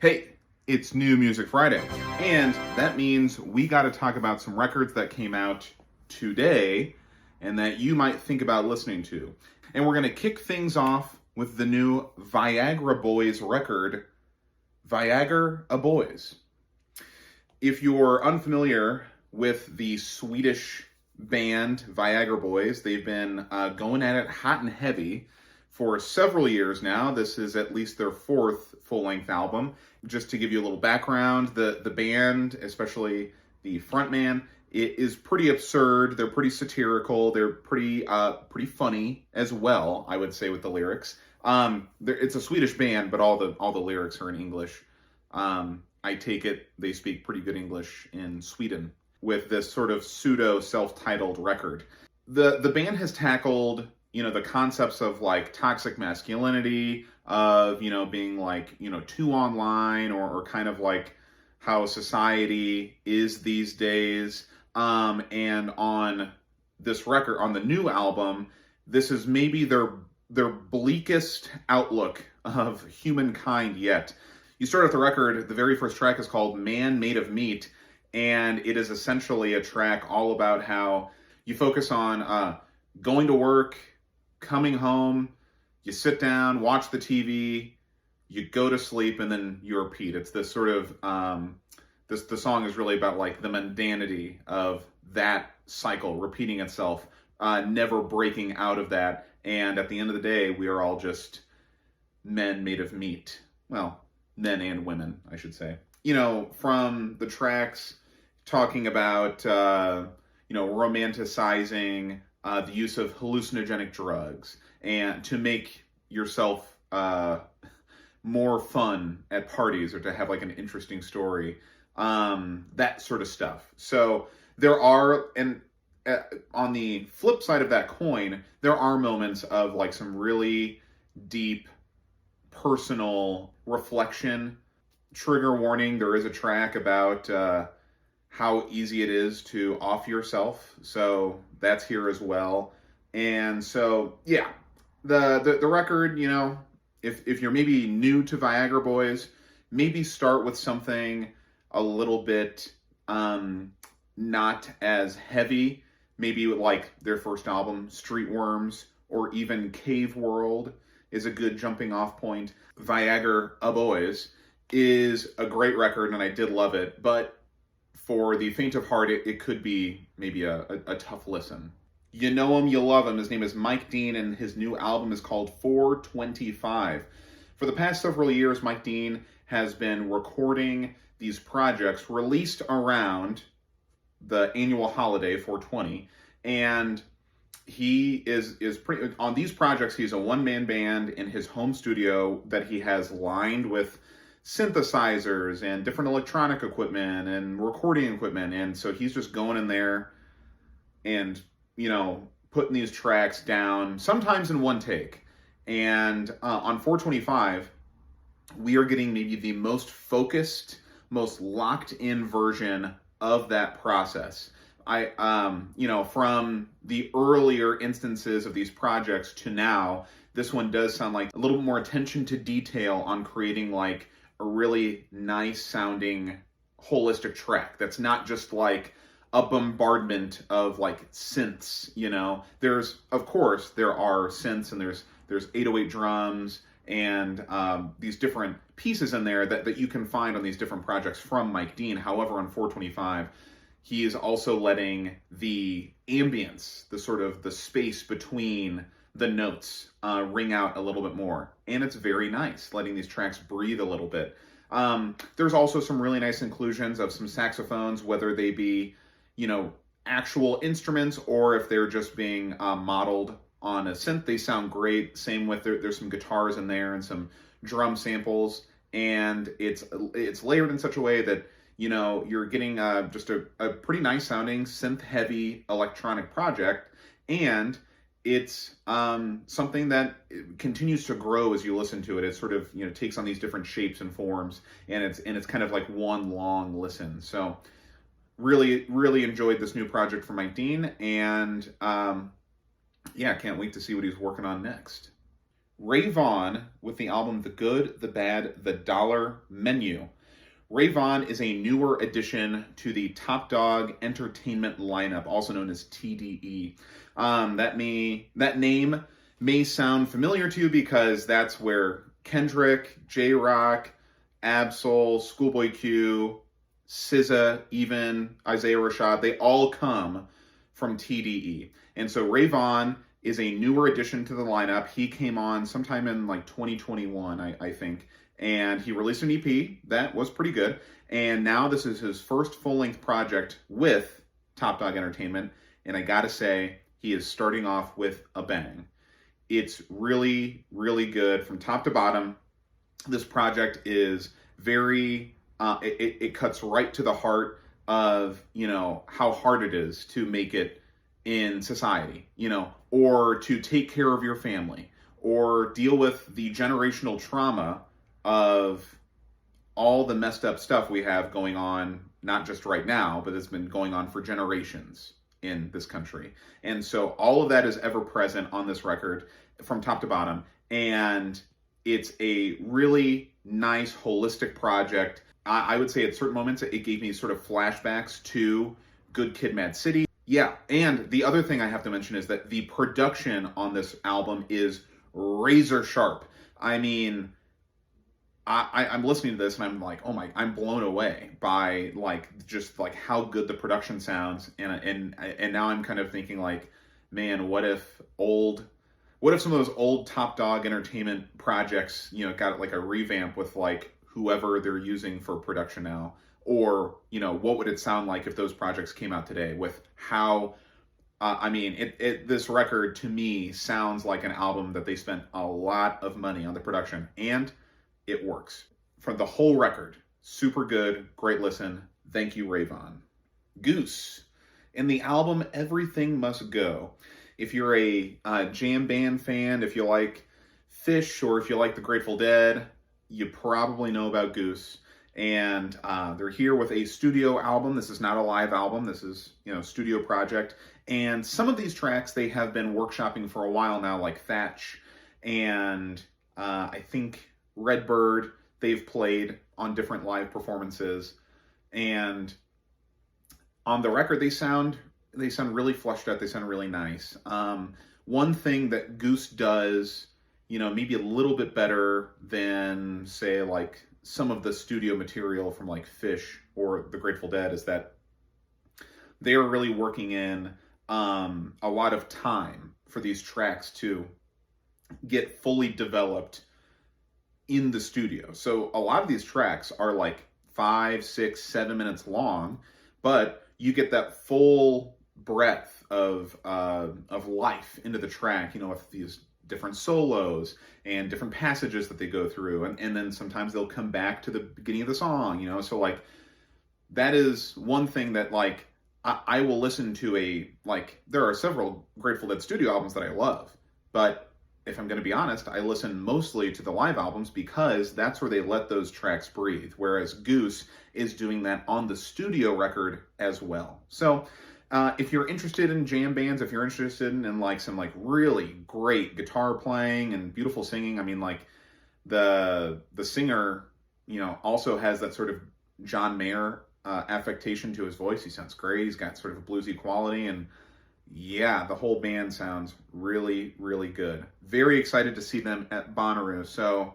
Hey, it's New Music Friday, and that means we got to talk about some records that came out today and that you might think about listening to. And we're going to kick things off with the new Viagra Boys record, Viagra Boys. If you're unfamiliar with the Swedish band Viagra Boys, they've been going at it hot and heavy for several years now. This is at least their fourth full-length album. Just to give you a little background, the band, especially the frontman, it is pretty absurd. They're pretty satirical. They're pretty funny as well, I would say, with the lyrics. It's a Swedish band, but all the lyrics are in English. I take it they speak pretty good English in Sweden with this sort of pseudo self-titled record. The band has tackled, the concepts of like toxic masculinity, of, being like, too online, or kind of like how society is these days. And on this record, on the new album, this is maybe their bleakest outlook of humankind yet. You start off the record, the very first track is called Man Made of Meat, and it is essentially a track all about how you focus on going to work, coming home, you sit down, watch the TV, you go to sleep, and then you repeat. It's this sort of, the song is really about like the mundanity of that cycle, repeating itself, never breaking out of that. And at the end of the day, we are all just men made of meat. Well, men and women, I should say. From the tracks talking about, romanticizing the use of hallucinogenic drugs and to make yourself more fun at parties, or to have like an interesting story, that sort of stuff. So there are, and on the flip side of that coin, there are moments of like some really deep personal reflection. Trigger warning, there is a track about how easy it is to off yourself, so that's here as well. And so yeah, the record, if you're maybe new to Viagra Boys, maybe start with something a little bit not as heavy, maybe like their first album, Streetworms, or even Cave World is a good jumping off point. Viagra Boys is a great record, and I did love it, but for the faint of heart, it could be maybe a tough listen. You know him, you love him. His name is Mike Dean, and his new album is called 425. For the past several years, Mike Dean has been recording these projects released around the annual holiday 420, and he is pretty on these projects. He's a one-man band in his home studio that he has lined with synthesizers and different electronic equipment and recording equipment, and so he's just going in there and putting these tracks down, sometimes in one take. And on 425, we are getting maybe the most focused, most locked in version of that process. From the earlier instances of these projects to now, this one does sound like a little bit more attention to detail on creating like a really nice sounding holistic track that's not just like a bombardment of like synths. There's, of course, there are synths, and there's 808 drums and these different pieces in there that you can find on these different projects from Mike Dean. However, on 425, he is also letting the ambience, the sort of the space between the notes, ring out a little bit more. And it's very nice, letting these tracks breathe a little bit. There's also some really nice inclusions of some saxophones, whether they be, actual instruments, or if they're just being modeled on a synth. They sound great. Same with, there's some guitars in there and some drum samples. And it's layered in such a way that, you're getting just a pretty nice sounding synth heavy electronic project. And it's something that continues to grow as you listen to it. It sort of takes on these different shapes and forms, and it's kind of like one long listen. So really, really enjoyed this new project from Mike Dean, and can't wait to see what he's working on next. Ray Vaughn with the album The Good, the Bad, the Dollar Menu. Ray Vaughn is a newer addition to the Top Dog Entertainment lineup, also known as TDE. That name may sound familiar to you because that's where Kendrick, J-Rock, Absol, Schoolboy Q, SZA, even Isaiah Rashad, they all come from TDE. And so Ray Vaughn is a newer addition to the lineup. He came on sometime in like 2021, I think, and he released an EP that was pretty good. And now this is his first full-length project with Top Dog Entertainment, and I gotta say, he is starting off with a bang. It's really, really good from top to bottom. This project is very, it cuts right to the heart of, how hard it is to make it in society, or to take care of your family, or deal with the generational trauma of all the messed up stuff we have going on, not just right now, but it's been going on for generations in this country. And so all of that is ever present on this record from top to bottom. And it's a really nice, holistic project. I would say at certain moments, it gave me sort of flashbacks to Good Kid, Mad City. Yeah, and the other thing I have to mention is that the production on this album is razor sharp. I mean, I'm listening to this and I'm like, oh my, I'm blown away by just how good the production sounds. And now I'm kind of thinking like, man, what if some of those old Top Dog Entertainment projects, got like a revamp with like whoever they're using for production now? Or, what would it sound like if those projects came out today with how, this record to me sounds like an album that they spent a lot of money on the production, and it works. For the whole record, super good, great listen. Thank you, Ray Vaughn. Goose, in the album Everything Must Go. If you're a jam band fan, if you like Fish, or if you like the Grateful Dead, you probably know about Goose. And they're here with a studio album. This is not a live album. This is, studio project. And some of these tracks they have been workshopping for a while now, like Thatch and I think Redbird, they've played on different live performances. And on the record, they sound really fleshed out. They sound really nice. One thing that Goose does, maybe a little bit better than, say, like some of the studio material from like Fish or the Grateful Dead, is that they are really working in a lot of time for these tracks to get fully developed in the studio. So a lot of these tracks are like 5, 6, 7 minutes long, but you get that full breadth of life into the track, with these different solos and different passages that they go through, and then sometimes they'll come back to the beginning of the song, so like that is one thing that like I will listen to there are several Grateful Dead studio albums that I love, but if I'm going to be honest, I listen mostly to the live albums because that's where they let those tracks breathe, whereas Goose is doing that on the studio record as well. So if you're interested in jam bands, if you're interested in like some like really great guitar playing and beautiful singing, the singer, also has that sort of John Mayer affectation to his voice. He sounds great. He's got sort of a bluesy quality, and yeah, the whole band sounds really, really good. Very excited to see them at Bonnaroo, so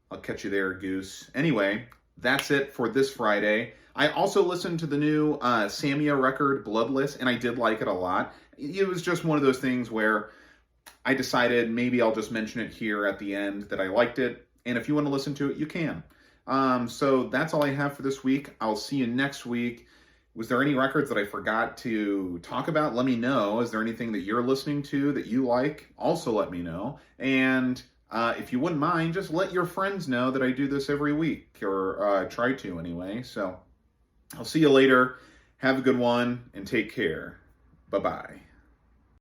I'll catch you there, Goose. Anyway, that's it for this Friday. I also listened to the new Samia record, Bloodless, and I did like it a lot. It was just one of those things where I decided maybe I'll just mention it here at the end that I liked it, and if you want to listen to it, you can. So that's all I have for this week. I'll see you next week. Was there any records that I forgot to talk about? Let me know. Is there anything that you're listening to that you like? Also let me know. And if you wouldn't mind, just let your friends know that I do this every week, or try to anyway. So I'll see you later. Have a good one and take care. Bye-bye.